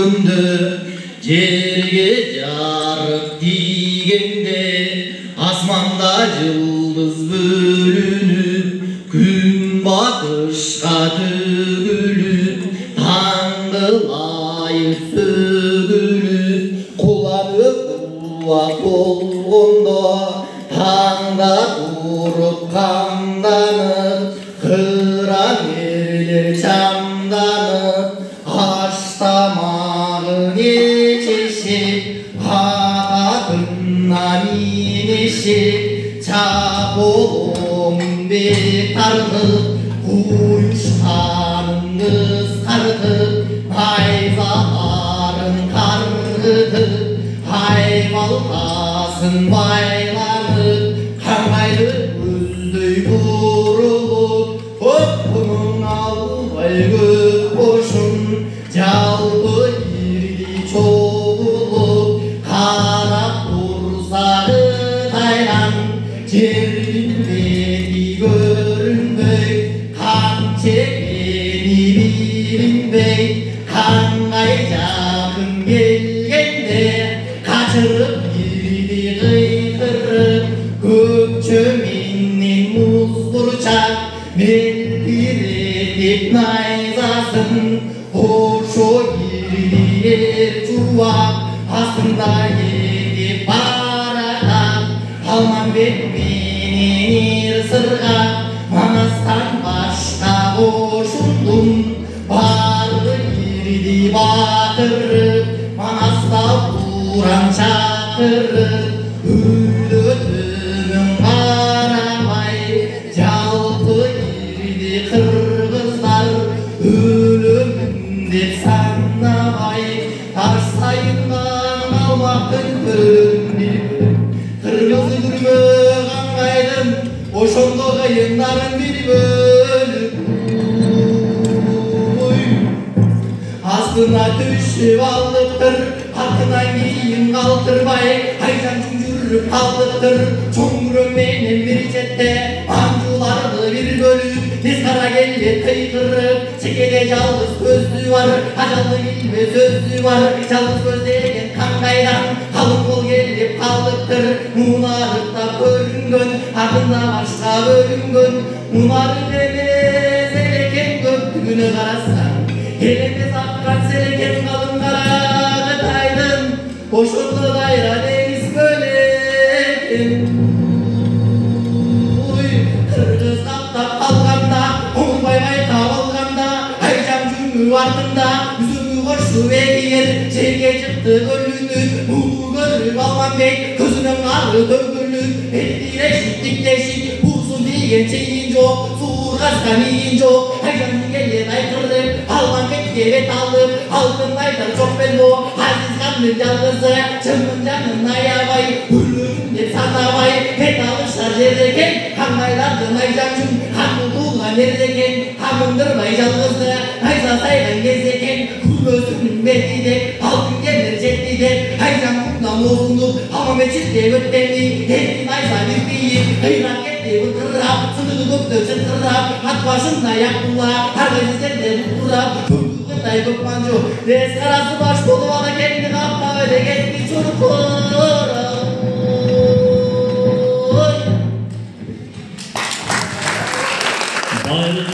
күндө жерге жарык тийгенде асманда жылдыз бөлүнүп күн батышка төгүлүп таңдылайып сөгүлүп куланып убак болгондо таңда туруп камданып кыран эрлер чамданып аш тамагын ичишип ататына минишип чаполом бек тартып куюшканын кыскартып найзаларын каргытып айбалтасын байланып каңгайды көздөй бурулуп опунун албай көп бошун жалпы ирди чогулуп карап турса тайган жердин бети көрүнбөй кам чекени билинбей кандай жакын келгенде качырып ирди кыйкырып көкчө менен музгурчак мелтиретип найзасын ошо ирди эр жубап астында эгип баратат алмамбет менен эр сыргап манастан башка кошундум баары ирди батырып манаста буран чакырып өлөтүнүн карабай жалпы ирди кыргыздар өлөмүн деп санабай таш сайынган калмактын көрүн кыргыз күрмө каңгайдын ошондо кыйындарын бир бөлүп астына түшүп алдыктыр артынан кийин калтырбай айжанчың жүрүп калдыктыр чоң күрөң менен бир четте аңчуларды бир бөлүп тез кара келбет кыйкырып чекеде жалгыз көздү бар ажалы келбе сөздү бар жалгыз көз деген каңгайдан калың кол келип калдыктыр мунарыктап көрүнгөн артында башка бөлүнгөн мунарык эмес элекең көптүгүнө карасаң эл эмес аккан селекең калың каракытайдын ошондо кайра деңиз көл экен кыргыз каптап калганда оңбай байкап алганда айжан жүңү артында үзүңү кошуп эгер жерге чыкты көлүнүп улуу көрүп алмамбек көзүнөн кары төгүлүп элтирешип тиктешип буусун тийген чейин жок суургачка мийин жок айжан келет айкырып алмамбекке бет алып алтын айтар жок белбо азиз хандын жалгызы чымын жанын аябай өлөрүм деп санабай бет алышар жердекен каңгайлардын айжанчың кандуу туулган эрдекен камындырбай жалгызды найза сайган кезекен күрмөсүнүн бети деп алтын кемер жетти деп айжан мындан озундуп алмамбет чиркеп өткени элдин найза бир тийип кыйнап кетти бытырап сындыгы көктө чыркырап ат башында якула ар кайсы жерде бутурап кырдай көк манжу дес карасы баш болуп ала кеңди каптап эле кетти чуркура